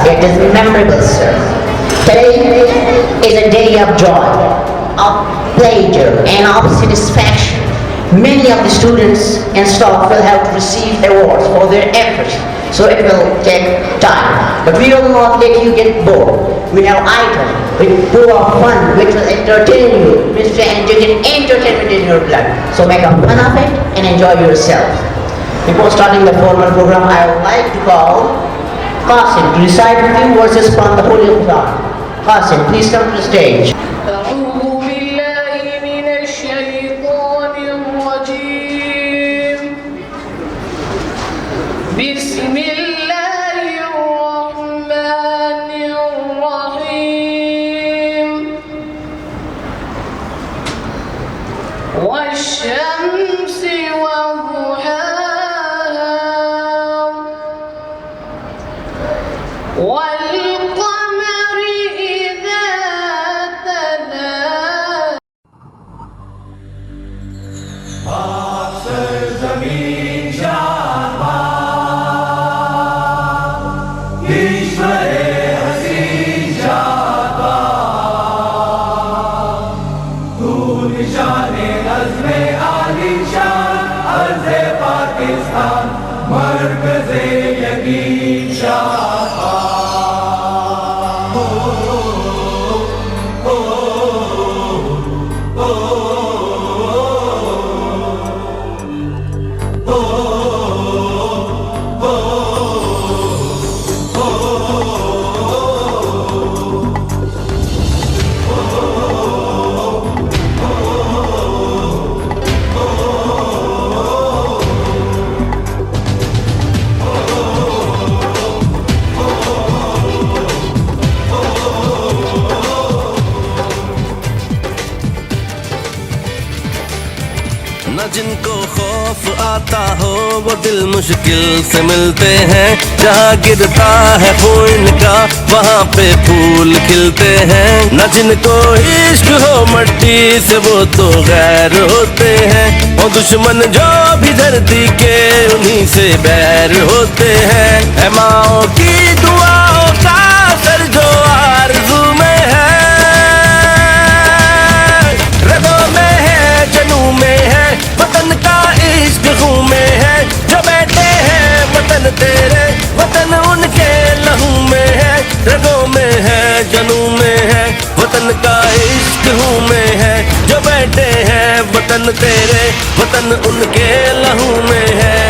It is memorable, sir. Today is a day of joy, of pleasure, and of satisfaction. Many of the students and staff will have to receive awards for their efforts, so it will take time. But we will not let you get bored. We have items full of fun which will entertain you, which will get entertainment in your blood. So make a fun of it and enjoy yourself. Before starting the formal program, I would like to call Qasim to recite a few verses from the Holy Quran. Qasim, please come to the stage. أعوذ بالله من الشيطان الرجيم. بسم الله الرحمن الرحيم. والشمس وضحاها والقمر إذا تلاها न जिनको खौफ आता हो वो दिल मुश्किल से मिलते हैं। जहाँ गिरता है खून का वहाँ पे फूल खिलते हैं। न जिनको इश्क हो मट्टी से वो तो गैर होते हैं। वो दुश्मन जो भी धरती के उन्हीं से बैर होते हैं। है माओ की दुआओं का असर जो आरज़ू में है, रगों में है, जनू में है, वतन का इश्क खून में है। जो बैठे हैं वतन तेरे, वतन उनके लहू में है, रगों में है, जनू में है, वतन का इश्क खून में है। जो बैठे हैं वतन तेरे, वतन उनके लहू में है।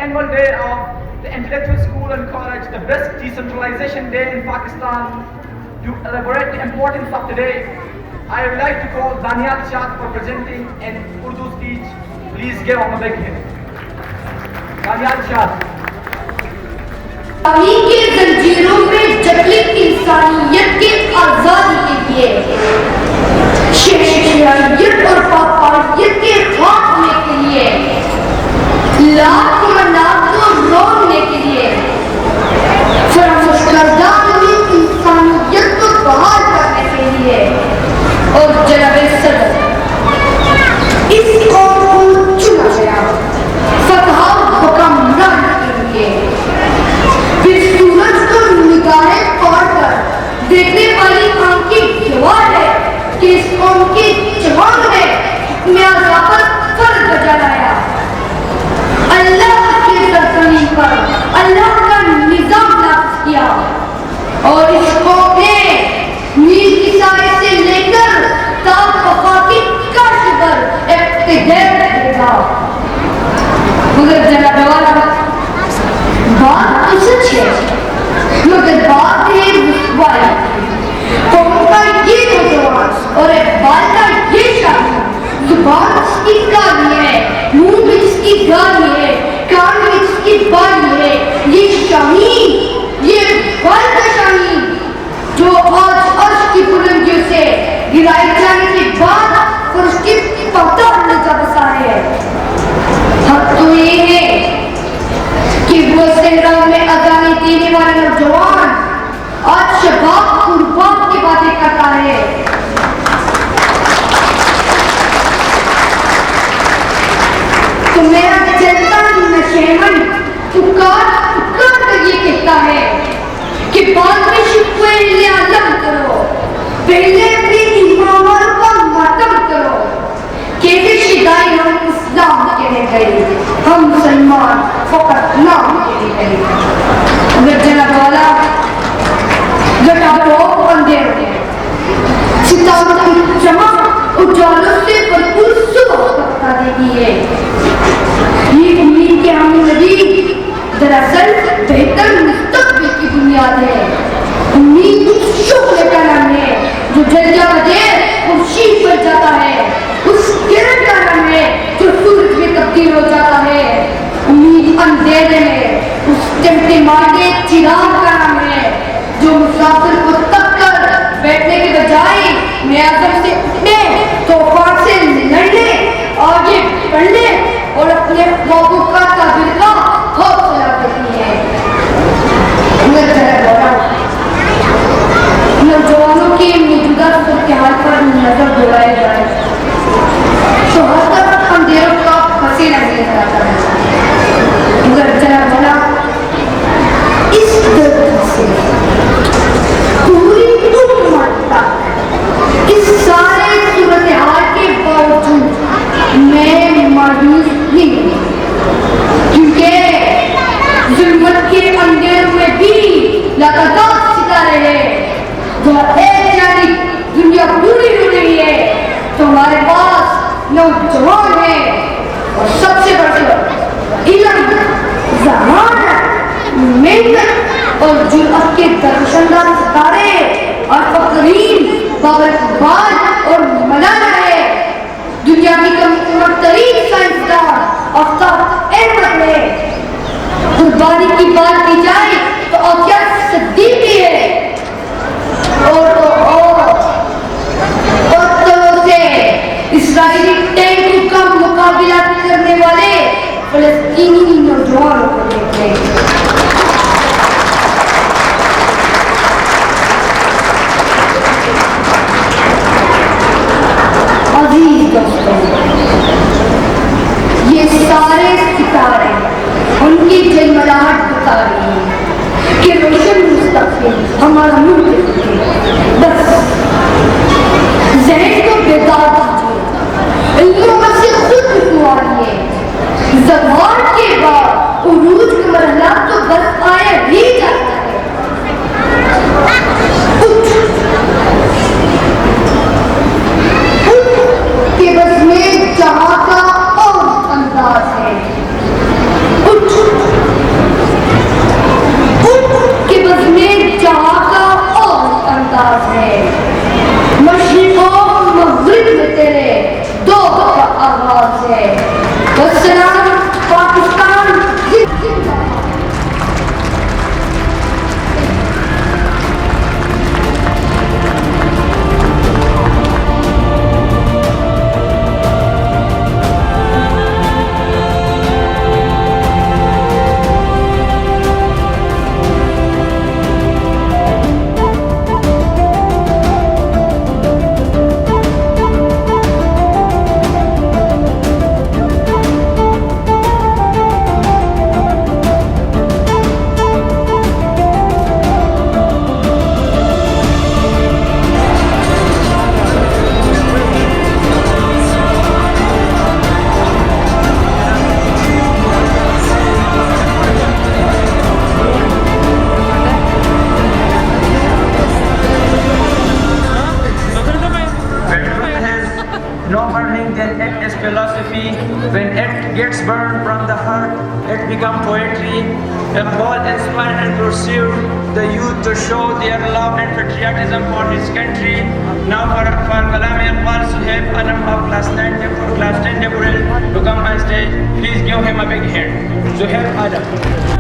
annual day of the Intellectual School and College, the best decentralization day in Pakistan. To elaborate the importance of today, I would like to call Daniel Shah for presenting an Urdu speech. Please give him a big hand. Daniel Shah. गुलामी के जंजीरों में जकड़ी इंसानियत के आजादी के लिए, शेखियत और पापायत के खात्मे के लिए, लाख मन्नात को रोकने के लिए, फरामोशकर्दा में इंसानियत को बहाल करने के लिए और जनाब सदर इस कौम को चुना गया फतह हुक्मरान के लिए। फिर सूरज को निगाहें तोड़कर देखने वाली आंखें गवाह है कि इस कौम के जवान ने अपने आज़ा पर फर्ज बजा लाया। अल्लाह के सरजमीन पर अल्लाह का निजाम नाफ़िज़ किया और इस कौम ने नील की साए से लेकर ताब वफा की काश पर इक़्तिदार देखा। मगर जनाब वाला बात तो सच है, मगर बात है रुसवाई। कौम का ये नौजवान और इकबाल का ये शादी, जुबान जिसकी काली है, मुंह में जिसकी गाली है, कान में जिसकी बाली है, ये शाहीन, ये इकबाल का शाहीन जो आज अर्श की बुलंदियों से गिराए जाने के बाद फरिश्ते पता न जा बसा है। हक तो ये है कि वो सहरा में अजाने देने वाला नौजवान आज शबाब कुर्बान की बातें करता है। तो मेरा चलता नशेमन पुकार पुकार कर ये कहता है कि बाद में शिकवे आलम करो, पहले अपने इमामों का मातम करो। कैसे शिदाई हम इस्लाम के रह गए, हम मुसलमान फकत नाम के रह गए। अगर जनाब वाला घटाओ अंधेरे, सितारों की चमक उजालों से भरपूर सुबह बता देती है। ये उम्मीद के हम नबी दरअसल बेहतर मुस्तकबिल की बुनियाद है। उम्मीद उस शुक्र का नाम है जो जल्दिया बजे खुर्शीद बन जाता है, उस किरण का नाम है जो सूरज में तब्दील हो जाता है। उम्मीद अंधेरे में उस टिमटिमाते चिराग का नाम है जो मुसाफिर को तक कर बैठने के बजाय नियाज़ों से उठने, तूफान से लड़ने, आगे बढ़ने और अपने ख्वाबों का ताबीर का हौसला देती है। नौजवानों के मौजूदा सूरत-ए-हाल पर नजर दौड़ाई जाए तो हर तरफ अंधेरों का पसीना नजर आता है। मगर जनाब वाला इस दर्द से पूरी उम्र तक इस सारे सूरत-ए-हाल के बावजूद मैं मायूस नहीं हुई, क्योंकि ज़ुल्मत के अंधेरों में भी लगातार सितारे हैं। जो एक जानी दुनिया पूरी हो रही है तो हमारे पास नौजवान है और सबसे बढ़कर इल्म, ज़मानत, मेहनत और जुर्अत के दर्शनदार सितारे और फकरीन बाबर इकबाल और मौलाना है। दुनिया की कम उम्र तरीन साइंसदान आफ्ताब अहमद है। कुर्बानी की बात की जाए तो आसिया सिद्दीकी है और से इस्राएली टैंकों का मुकाबला करने वाले फलस्तीनी नौजवानों को देखते हैं। अजीज दोस्तों, ये सारे सितारे उनकी जलमलाहट बता रही है कि philosophy. When it gets burned from the heart, it becomes poetry. Iqbal inspired and pursued the youth to show their love and patriotism for his country. Now for Kalam Iqbal Suhaib Alam of class 10 Deborah to come on stage. Please give him a big hand. Suhaib Alam.